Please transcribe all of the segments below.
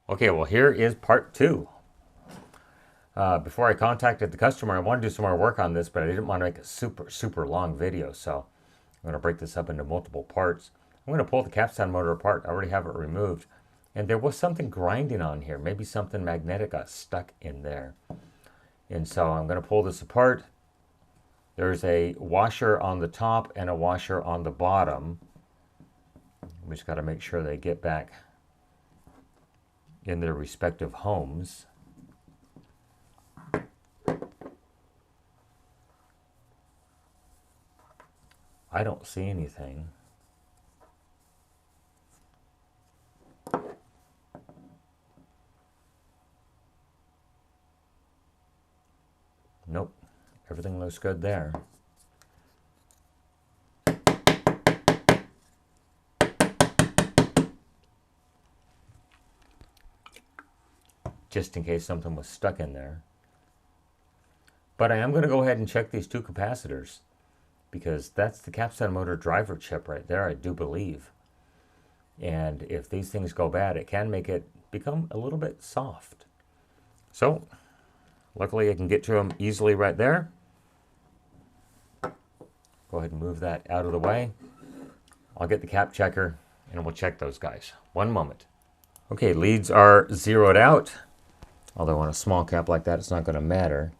Okay, well here is part 2. Before I contacted the customer, I wanted to do some more work on this, but I didn't want to make a super long video, so I'm going to break this up into multiple parts. I'm going to pull the capstan motor apart. I already have it removed, and there was something grinding on here. Maybe something magnetic got stuck in there. And so I'm going to pull this apart. There's a washer on the top and a washer on the bottom. We just got to make sure they get back in their respective homes. I don't see anything. Nope. Everything looks good there. Just in case something was stuck in there. But I am going to go ahead and check these 2 capacitors, because that's the capstan motor driver chip right there, I do believe. And if these things go bad, it can make it become a little bit soft. So, luckily I can get to them easily right there. Go ahead and move that out of the way. I'll get the cap checker and we'll check those guys. One moment. Okay, leads are zeroed out. Although on a small cap like that, it's not going to matter.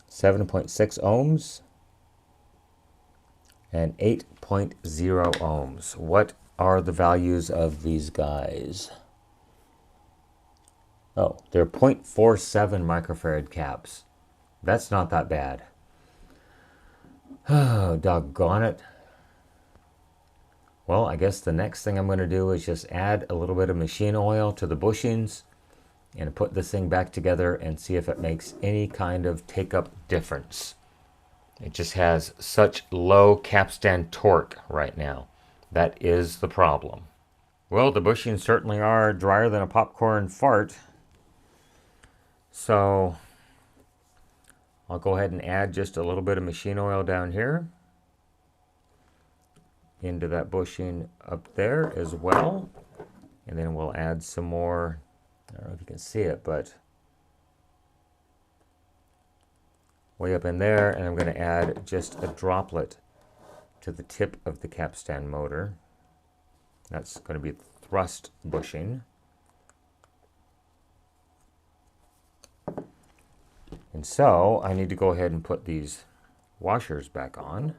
7.6 ohms and 8.0 ohms. What are the values of these guys? Oh, they're 0.47 microfarad caps. That's not that bad. Oh, doggone it. Well, I guess the next thing I'm going to do is just add a little bit of machine oil to the bushings and put this thing back together and see if it makes any kind of take-up difference. It just has such low capstan torque right now. That is the problem. Well, the bushings certainly are drier than a popcorn fart. So I'll go ahead and add just a little bit of machine oil down here into that bushing up there as well. And then we'll add some more. I don't know if you can see it, but way up in there, and I'm going to add just a droplet to the tip of the capstan motor. That's going to be the thrust bushing. And so I need to go ahead and put these washers back on.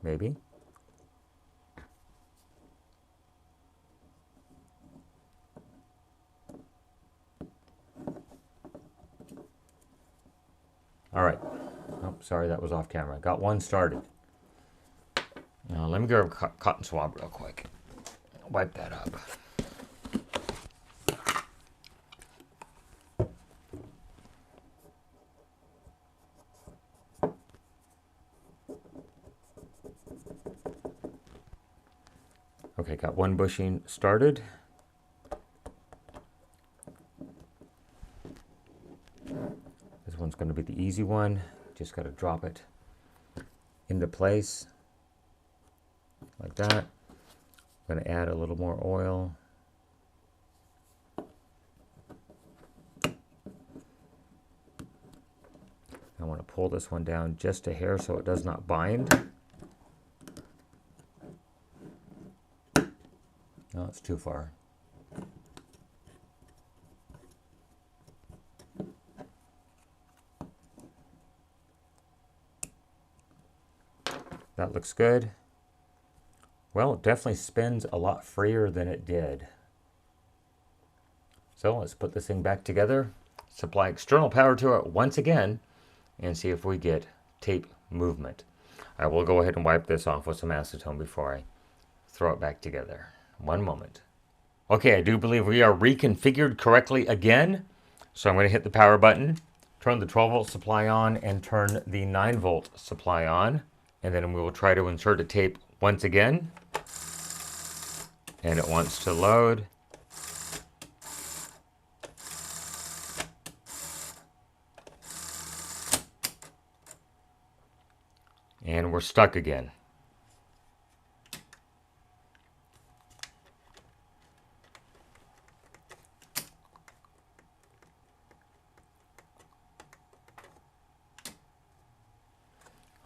Maybe. All right. Oh, sorry, that was off camera. Got one started. Now let me grab a cotton swab real quick. Wipe that up. Okay, got one bushing started. This one's going to be the easy one. Just got to drop it into place like that. I'm going to add a little more oil. I want to pull this one down just a hair so it does not bind. No, it's too far. That looks good. Well, it definitely spins a lot freer than it did. So let's put this thing back together, supply external power to it once again, and see if we get tape movement. I will go ahead and wipe this off with some acetone before I throw it back together. One moment. Okay, I do believe we are reconfigured correctly again. So I'm going to hit the power button, turn the 12-volt supply on, and turn the 9-volt supply on. And then we will try to insert a tape once again. And it wants to load. And we're stuck again.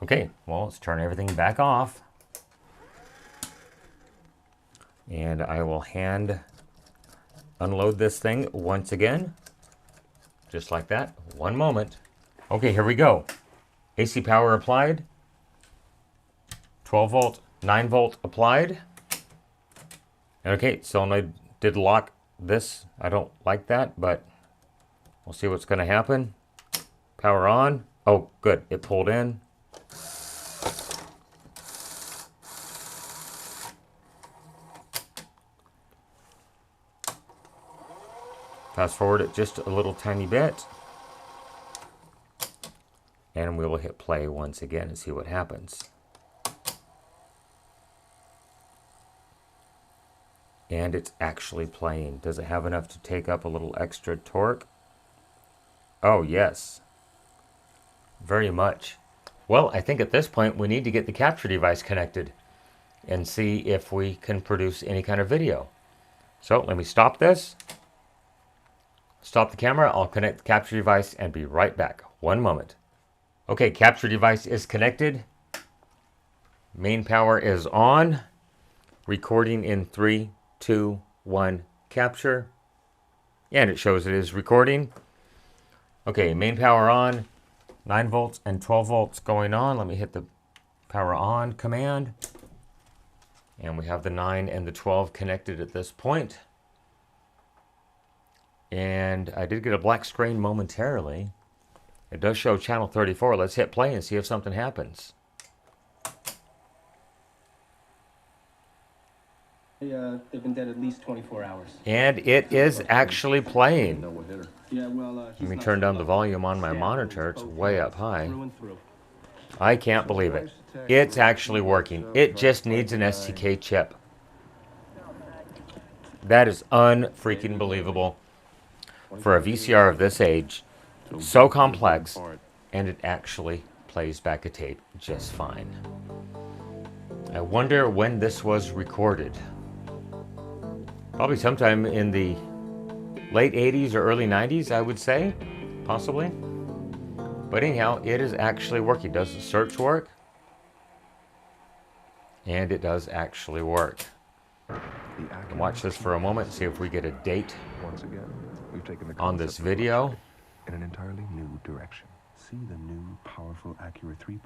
Okay, well, let's turn everything back off. And I will hand unload this thing once again. Just like that. One moment. Okay, here we go. AC power applied. 12 volt, 9 volt applied. Okay, solenoid did lock this. I don't like that, but we'll see what's going to happen. Power on. Oh, good. It pulled in. Fast forward it just a little tiny bit. And we will hit play once again and see what happens. And it's actually playing. Does it have enough to take up a little extra torque? Oh, yes. Very much. Well, I think at this point we need to get the capture device connected and see if we can produce any kind of video. So let me stop this. Stop the camera. I'll connect the capture device and be right back. One moment. Okay, capture device is connected. Main power is on. Recording in 3, 2, 1, capture. And it shows it is recording. Okay, main power on. 9 volts and 12 volts going on. Let me hit the power on command. And we have the 9 and the 12 connected at this point. And I did get a black screen momentarily. It does show channel 34. Let's hit play and see if something happens. They've been dead at least 24 hours. And it is actually playing. Yeah, well, Let me turn down the volume on my monitor. It's way up high. I can't believe it. It's actually working. It just needs an SDK chip. That is unfreaking believable for a VCR of this age. So complex, and it actually plays back a tape just fine. I wonder when this was recorded. Probably sometime in the late 80s or early 90s, I would say, possibly. But anyhow, it is actually working. Does the search work? And it does actually work. Watch this for a moment and see if we get a date Once again, we've taken the on this video. in an entirely new direction. See the new, powerful Acura 3.2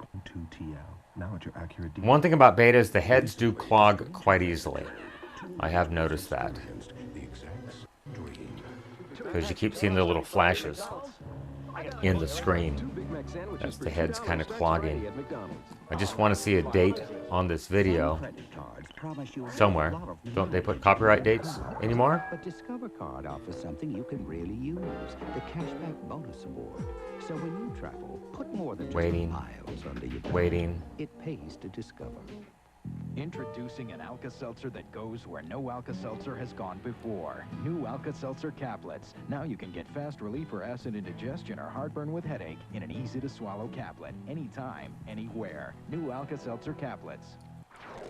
TL. Now at your Acura D. One thing about beta is the heads do clog quite easily. I have noticed that. Because you keep seeing the little flashes in the screen. That's the heads kind of clogging. I just want to see a date on this video somewhere. Don't they put copyright dates anymore? But Discover Card offers something you can really use, the cashback bonus award. So when you travel, put more than just Waiting. miles under your belt. Waiting. It pays to discover. Introducing an Alka-Seltzer that goes where no Alka-Seltzer has gone before. New Alka-Seltzer caplets. Now you can get fast relief for acid indigestion or heartburn with headache in an easy-to-swallow caplet. Anytime, anywhere. New Alka-Seltzer caplets.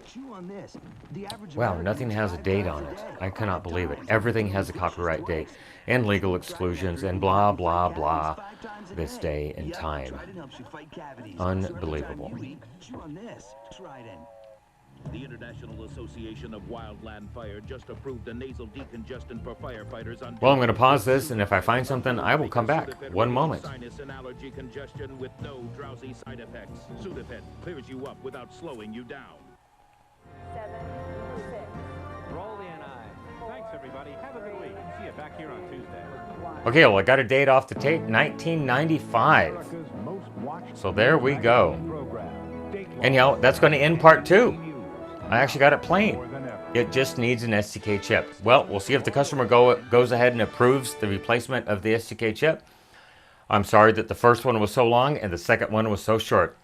Chew on this. The average Wow, American nothing has a date on it. I cannot believe it. Everything has a copyright date and legal exclusions and blah, blah, blah. This day and time. Unbelievable. Chew on this. Trident. The International Association of Wildland Fire just approved a nasal decongestant for firefighters on. Well, I'm going to pause this, and if I find something, I will come back. One moment. Sinus and allergy congestion with no drowsy side effects. Sudafed clears you up without slowing you down. 7, 6. Roll the NI. Thanks, everybody. Have a good week. See you back here on Tuesday. Okay, well, I got a date off the tape, 1995. So there we go. Anyhow, that's going to end part 2. I actually got it playing. It just needs an SDK chip. Well, we'll see if the customer goes ahead and approves the replacement of the SDK chip. I'm sorry that the first one was so long and the second one was so short.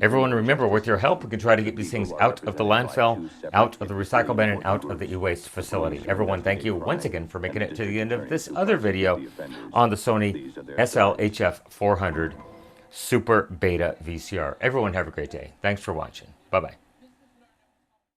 Everyone remember, with your help, we can try to get these things out of the landfill, out of the recycle bin, and out of the e-waste facility. Everyone, thank you once again for making it to the end of this other video on the Sony SL-HF400. Super Beta VCR. Everyone have a great day. Thanks for watching. Bye-bye.